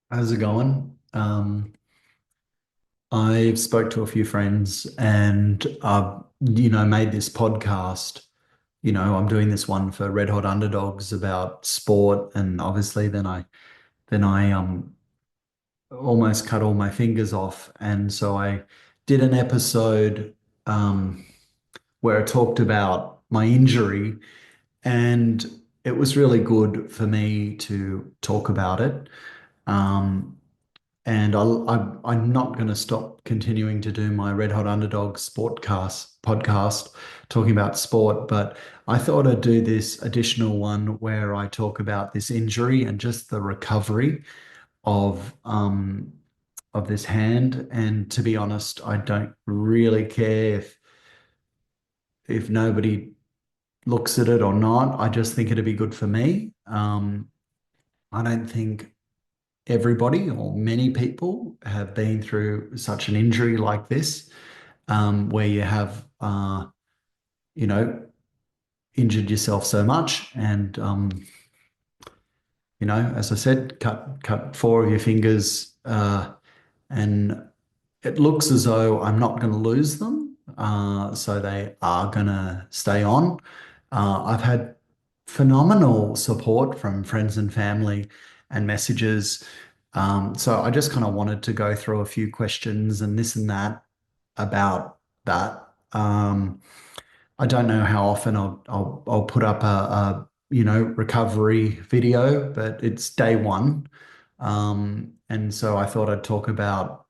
How's it going? I've spoke to a few friends and made this podcast. I'm doing this one for Red Hot Underdogs about sport, and obviously then I almost cut all my fingers off. And so I did an episode um where I talked about my injury, and it was really good for me to talk about it. Um, And I'm not going to stop continuing to do my Red Hot Underdog Sportcast podcast talking about sport, but I thought I'd do this additional one where I talk about this injury and just the recovery of of this hand. And to be honest, I don't really care if nobody looks at it or not. I just think it'd be good for me. I don't think everybody or many people have been through such an injury like this, where you have, you know, injured yourself so much, and as I said, cut four of your fingers, and it looks as though I'm not going to lose them, so they are going to stay on. I've had phenomenal support from friends and family and messages. So I just kind of wanted to go through a few questions and this and that about that. I don't know how often I'll put up a recovery video, but it's day one. And so I thought I'd talk about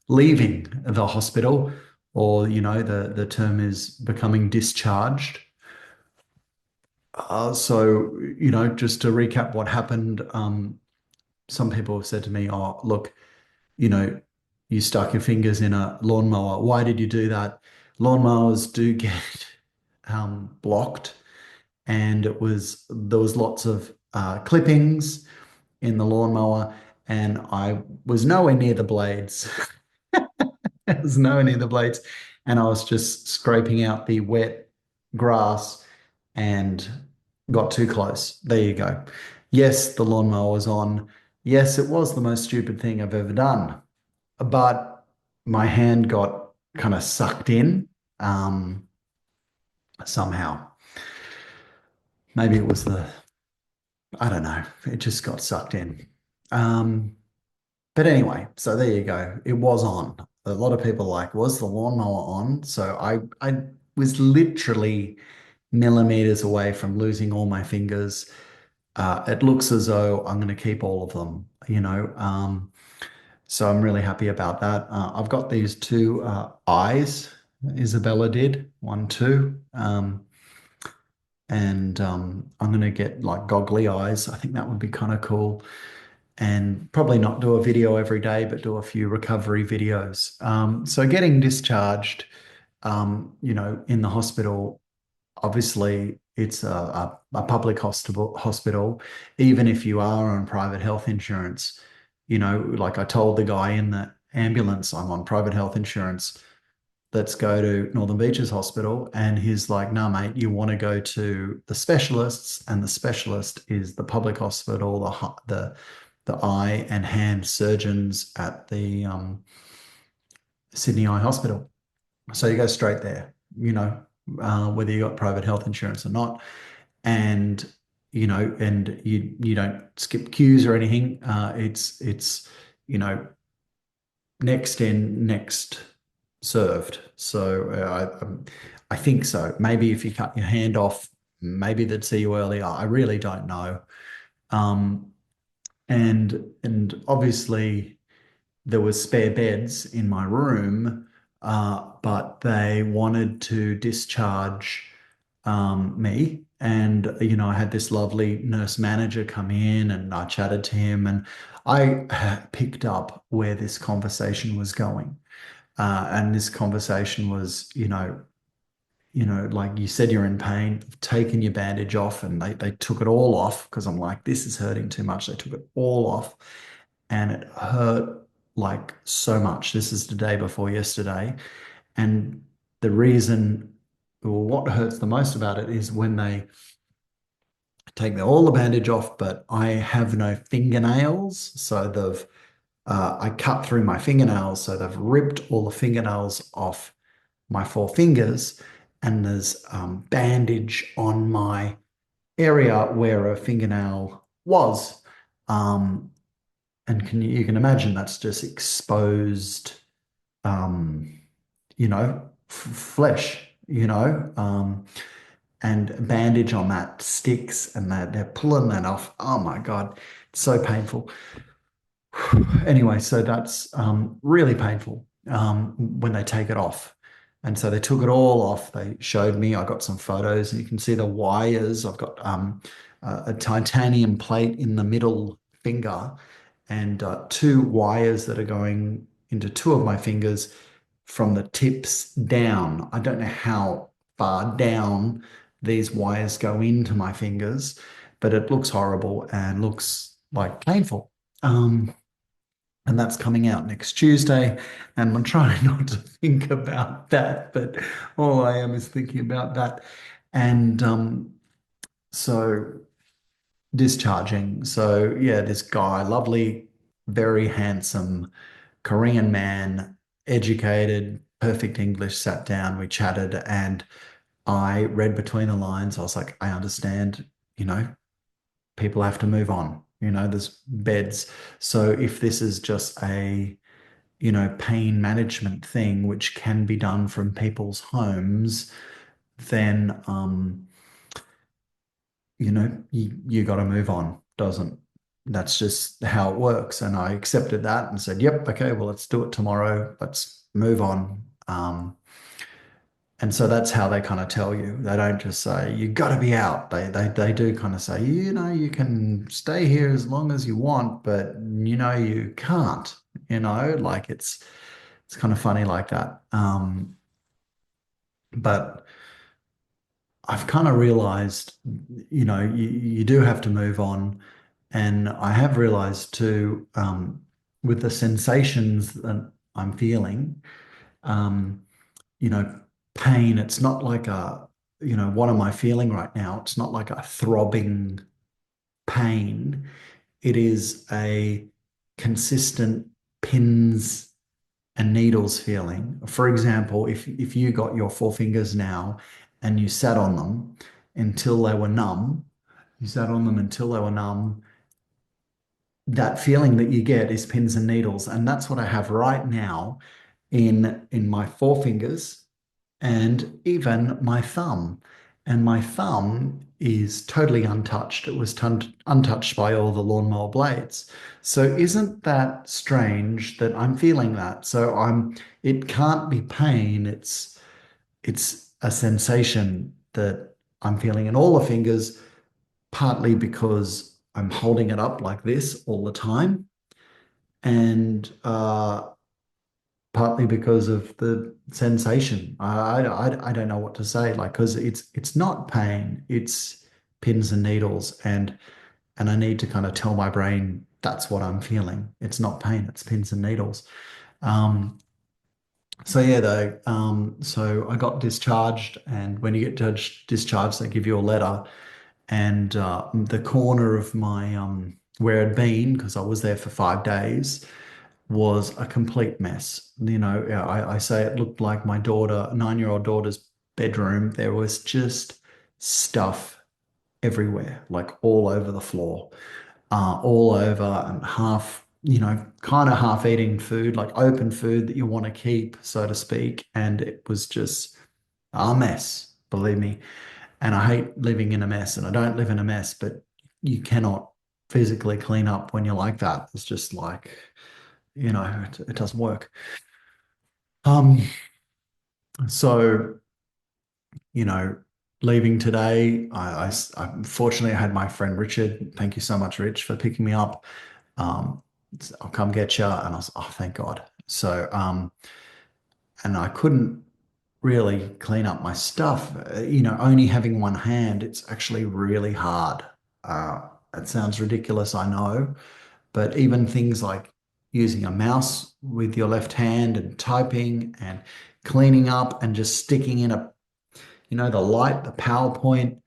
leaving the hospital, or the term is becoming discharged. Just to recap what happened, some people have said to me, "Oh, look, you know, you stuck your fingers in a lawnmower. Why did you do that?" Lawnmowers do get blocked, and there was lots of clippings in the lawnmower, and I was nowhere near the blades. I was nowhere near the blades, and I was just scraping out the wet grass and got too close. There you go. Yes, the lawnmower was on. Yes, it was the most stupid thing I've ever done, but my hand got kind of sucked in um, somehow. Maybe it was I don't know, it just got sucked in. Um, but anyway, so there you go. It was on. A lot of people are like, was the lawnmower on? So I was literally millimeters away from losing all my fingers. It looks as though I'm going to keep all of them. So I'm really happy about that. I've got these two eyes. Isabella did one, two. And I'm going to get like goggly eyes. I think that would be kind of cool. And probably not do a video every day, but do a few recovery videos. So getting discharged, in the hospital, obviously it's a public hospital, even if you are on private health insurance. Like I told the guy in the ambulance, I'm on private health insurance. Let's go to Northern Beaches Hospital. And he's like, no, mate, you want to go to the specialists. And the specialist is the public hospital, the eye and hand surgeons at the Sydney Eye Hospital. So you go straight there, whether you got private health insurance or not. And you don't skip queues or anything. It's you know next in, next served. So I think so. Maybe if you cut your hand off, maybe they'd see you earlier. I really don't know. Um, and obviously there was spare beds in my room, but they wanted to discharge me. And, I had this lovely nurse manager come in and I chatted to him, and I picked up where this conversation was going. And this conversation was, like you said, you're in pain, taking your bandage off, and they took it all off because I'm like, this is hurting too much. They took it all off, and it hurt like so much. This is the day before yesterday. And the reason, or what hurts the most about it is when they take all the bandage off, but I have no fingernails. So I cut through my fingernails. So they've ripped all the fingernails off my four fingers. And there's bandage on my area where a fingernail was. Um, and you can imagine that's just exposed, um, flesh, and bandage on that sticks, and they're pulling that off. Oh my God, it's so painful. Anyway, so that's really painful when they take it off. And so they took it all off. They showed me, I got some photos, and you can see the wires. I've got a titanium plate in the middle finger and two wires that are going into two of my fingers from the tips down. I don't know how far down these wires go into my fingers, but it looks horrible and looks like painful. And that's coming out next Tuesday. And I'm trying not to think about that, but all I am is thinking about that. And so discharging. So yeah, this guy, lovely, very handsome Korean man, educated, perfect English, sat down, we chatted, and I read between the lines. I was like, I understand, you know, people have to move on. There's beds. So if this is just a, pain management thing, which can be done from people's homes, then, you got to move on. Doesn't, that's just how it works. And I accepted that and said, yep, okay, well, let's do it tomorrow. Let's move on. And so that's how they kind of tell you. They don't just say, you got to be out. They do kind of say, you can stay here as long as you want, but you can't, like it's kind of funny like that. But I've kind of realized, you do have to move on. And I have realized too, with the sensations that I'm feeling, um, you know, pain. It's not like what am I feeling right now? It's not like a throbbing pain. It is a consistent pins and needles feeling. For example, if you got your four fingers now and you sat on them until they were numb, you sat on them until they were numb, that feeling that you get is pins and needles. And that's what I have right now in my four fingers and even my thumb. And my thumb is totally untouched. It was untouched by all the lawnmower blades. So isn't that strange that I'm feeling that? So it can't be pain. It's a sensation that I'm feeling in all the fingers, partly because I'm holding it up like this all the time. And partly because of the sensation. I don't know what to say, like, because it's not pain, it's pins and needles, and I need to kind of tell my brain that's what I'm feeling. It's not pain, it's pins and needles. Um, so yeah, though, so I got discharged, and when you get discharged, they give you a letter, and the corner of my where I'd been, because I was there for 5 days, was a complete mess. I say it looked like my daughter, 9-year-old daughter's bedroom. There was just stuff everywhere, like all over the floor, all over, and half, kind of half eating food, like open food that you want to keep, so to speak. And it was just a mess, believe me. And I hate living in a mess, and I don't live in a mess, but you cannot physically clean up when you're like that. It's just like, it doesn't work. Um, so, you know, leaving today, fortunately I had my friend Richard. Thank you so much, Rich, for picking me up. Um, I'll come get you. And I was, oh, thank God. So, and I couldn't really clean up my stuff. Only having one hand, it's actually really hard. It sounds ridiculous, I know. But even things like using a mouse with your left hand and typing and cleaning up and just sticking in the light, the PowerPoint,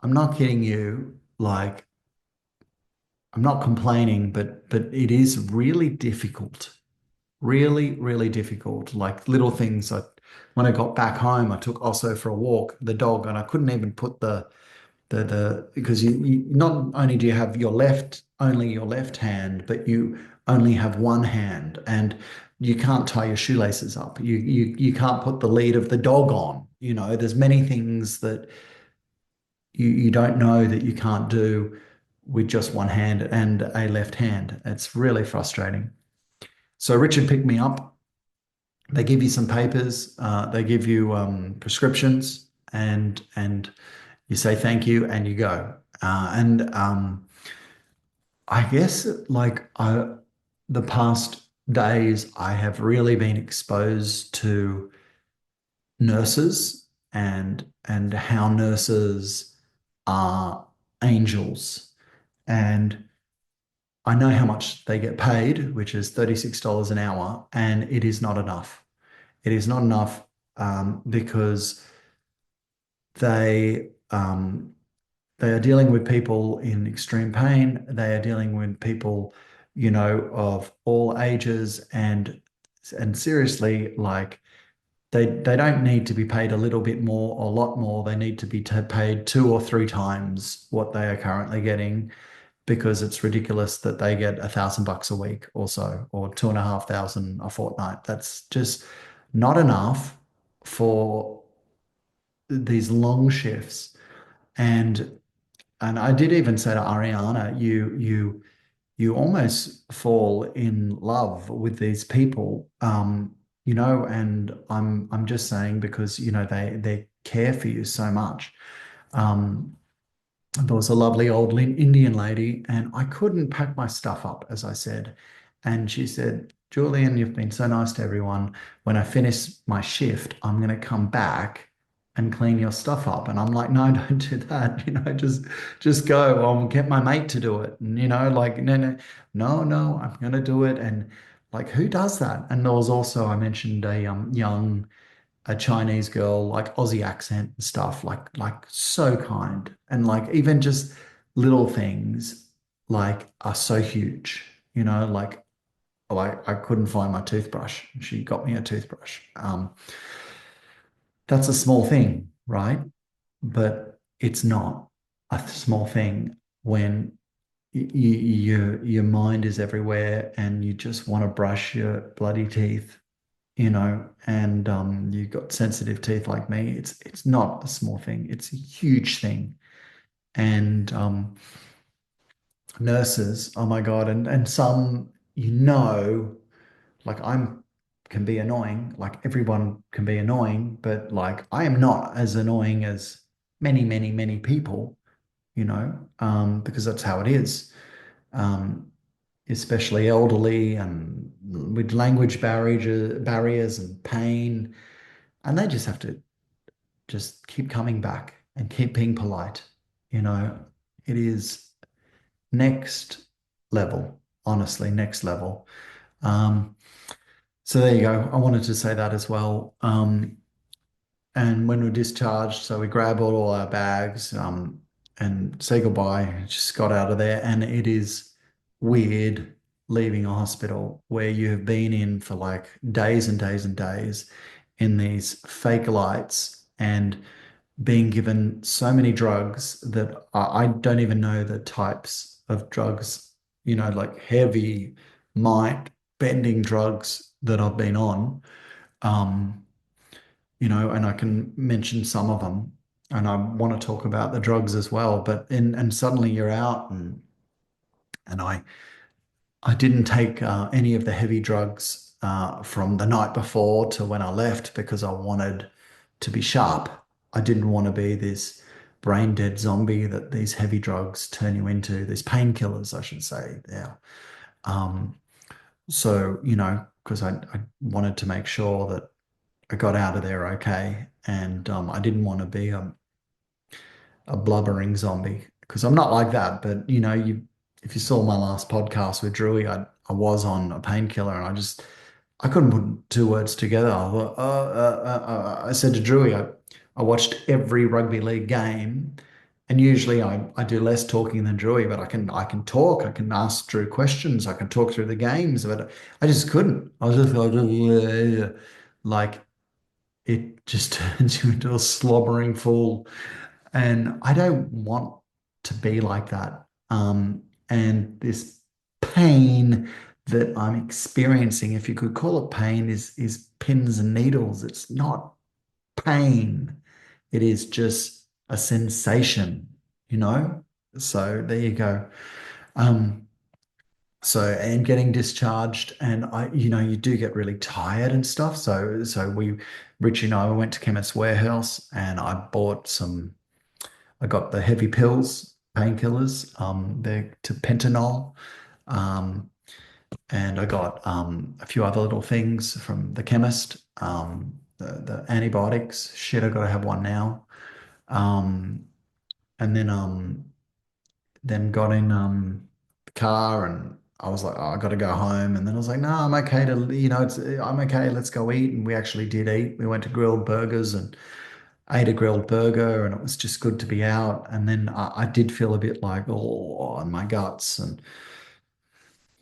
I'm not kidding you. like I'm not complaining, but it is really difficult. Really, really difficult. Like little things. When I got back home, I took Osso for a walk, the dog, and I couldn't even put the because you not only do you have your left only your left hand, but you only have one hand, and you can't tie your shoelaces up. You can't put the lead of the dog on. There's many things that you don't know that you can't do with just one hand and a left hand. It's really frustrating. So Richard picked me up. They give you some papers, they give you prescriptions, and you say thank you and you go. And I guess the past days, I have really been exposed to nurses and how nurses are angels. And I know how much they get paid, which is $36 an hour, and it is not enough. It is not enough because they they are dealing with people in extreme pain. They are dealing with people, of all ages, and seriously, like they don't need to be paid a little bit more or a lot more. They need to be paid two or three times what they are currently getting because it's ridiculous that they get $1,000 a week or so, or 2,500 a fortnight. That's just not enough for these long shifts. And and I did even say to Ariana, you almost fall in love with these people, and I'm just saying because they care for you so much. Um, there was a lovely old Indian lady, and I couldn't pack my stuff up, as I said. And she said, Julian, you've been so nice to everyone. When I finish my shift, I'm going to come back and clean your stuff up. And I'm like, no, don't do that. Just go. I'll get my mate to do it. And, like, no, no, no, no, I'm going to do it. And like, who does that? And there was also, I mentioned a Chinese girl, like Aussie accent and stuff, like so kind. And like even just little things like are so huge, like I couldn't find my toothbrush. She got me a toothbrush. That's a small thing, right? But it's not a small thing when your mind is everywhere and you just want to brush your bloody teeth, and you've got sensitive teeth like me. It's not a small thing. It's a huge thing. And nurses, oh my God, and some, like I'm can be annoying. Like everyone can be annoying, but like I am not as annoying as many, many, many people, because that's how it is. Um, Especially elderly and with language barriers and pain. And they just have to just keep coming back and keep being polite. You know, it is next level, honestly, next level. Um, so there you go. I wanted to say that as well. And when we're discharged, so we grab all our bags, and say goodbye, just got out of there. And it is weird leaving a hospital where you have been in for like days and days and days in these fake lights and being given so many drugs that I don't even know the types of drugs, like heavy might bending drugs that I've been on. Um, and I can mention some of them. And I want to talk about the drugs as well. But and suddenly you're out, and I didn't take any of the heavy drugs from the night before to when I left because I wanted to be sharp. I didn't want to be this brain dead zombie that these heavy drugs turn you into, these painkillers, I should say. Yeah. Um, so, because I wanted to make sure that I got out of there okay. And I didn't want to be a blubbering zombie because I'm not like that. But if you saw my last podcast with Drewy, I was on a painkiller and I couldn't put two words together. I said to Drewy, I watched every rugby league game And usually I do less talking than Drewy, but I can talk, I can ask Drew questions, I can talk through the games, but I just couldn't. I was just like it just turns you into a slobbering fool. And I don't want to be like that. And this pain that I'm experiencing, if you could call it pain, is pins and needles. It's not pain. It is just a sensation, you know? So there you go. Um, and getting discharged, and you do get really tired and stuff. Richie and I went to Chemist Warehouse, and I got the heavy pills, painkillers, they're to pentanol, um, and I got a few other little things from the chemist, the antibiotics. Shit, I got to have one now. Um, and then got in the car, and I was like, oh, I got to go home. And then I was like, no, I'm okay I'm okay. Let's go eat. And we actually did eat. We went to grilled burgers and ate a grilled burger, and it was just good to be out. And then I did feel a bit like, oh, in my guts. And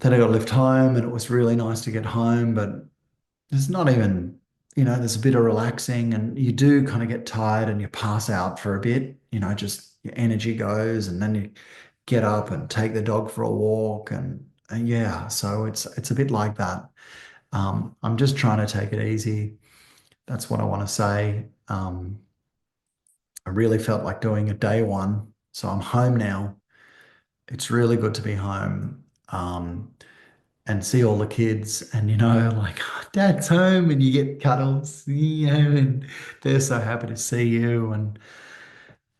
then I got left home, and it was really nice to get home, but there's not even, there's a bit of relaxing, and you do kind of get tired and you pass out for a bit, just your energy goes, and then you get up and take the dog for a walk, and yeah, so it's a bit like that. I'm just trying to take it easy. That's what I want to say. I really felt like doing a day one. So I'm home now. It's really good to be home. And see all the kids, and like, "Oh, Dad's home," and you get cuddles, and they're so happy to see you, and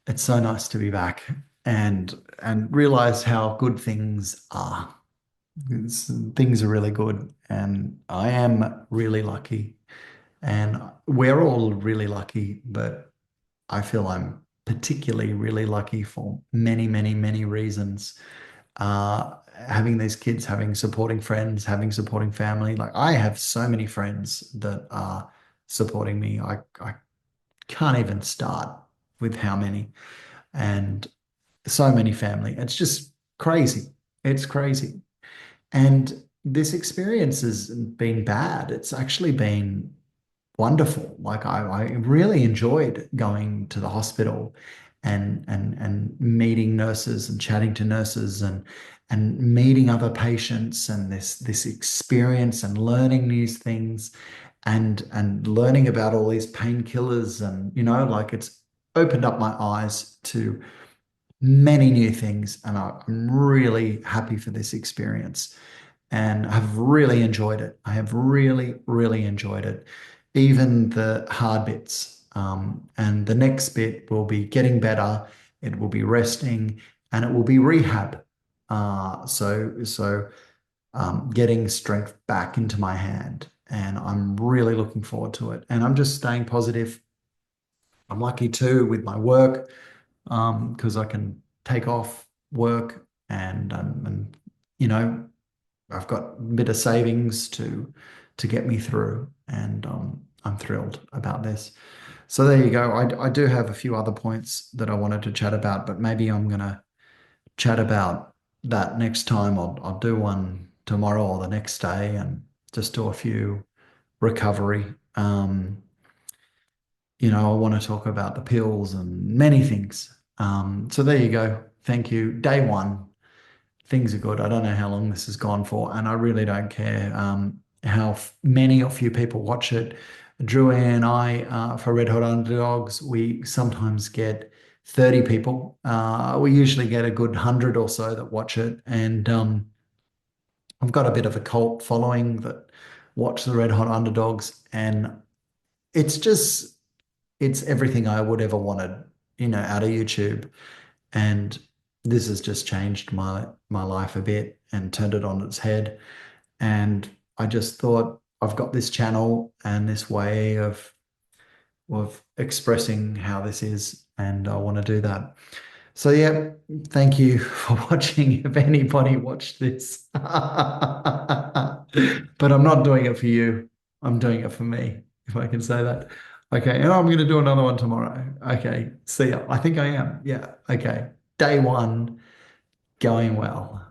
it's so nice to be back and realize how good things are. Things are really good, and I am really lucky, and we're all really lucky, but I feel I'm particularly really lucky for many, many, many reasons. Having these kids, having supporting friends, having supporting family. Like, I have so many friends that are supporting me. I can't even start with how many, and so many family. It's just crazy. It's crazy. And this experience has been bad. It's actually been wonderful. Like, I really enjoyed going to the hospital and meeting nurses and chatting to nurses and meeting other patients, and this experience and learning these things, and learning about all these painkillers, and like, it's opened up my eyes to many new things, and I'm really happy for this experience, and I've really enjoyed it. I have really, really enjoyed it, even the hard bits. And the next bit will be getting better. It will be resting, and it will be rehab. Getting strength back into my hand, and I'm really looking forward to it. And I'm just staying positive. I'm lucky too with my work, because I can take off work, and you know I've got a bit of savings to get me through, and I'm thrilled about this. So there you go. I do have a few other points that I wanted to chat about, but maybe I'm gonna chat about that next time. I'll do one tomorrow or the next day, and just do a few recovery. I want to talk about the pills and many things. So there you go. Thank you. Day one. Things are good. I don't know how long this has gone for, and I really don't care how many or few people watch it. Drew and I, for Red Hot Underdogs, we sometimes get 30 people. We usually get a good 100 or so that watch it, and I've got a bit of a cult following that watch the Red Hot Underdogs, and it's just it's everything I would ever wanted, out of YouTube. And this has just changed my life a bit and turned it on its head. And I just thought, I've got this channel and this way of expressing how this is, and I want to do that. So yeah, thank you for watching. If anybody watched this, but I'm not doing it for you. I'm doing it for me, if I can say that. Okay, and I'm going to do another one tomorrow. Okay, see ya. I think I am. Yeah. Okay. Day one going well.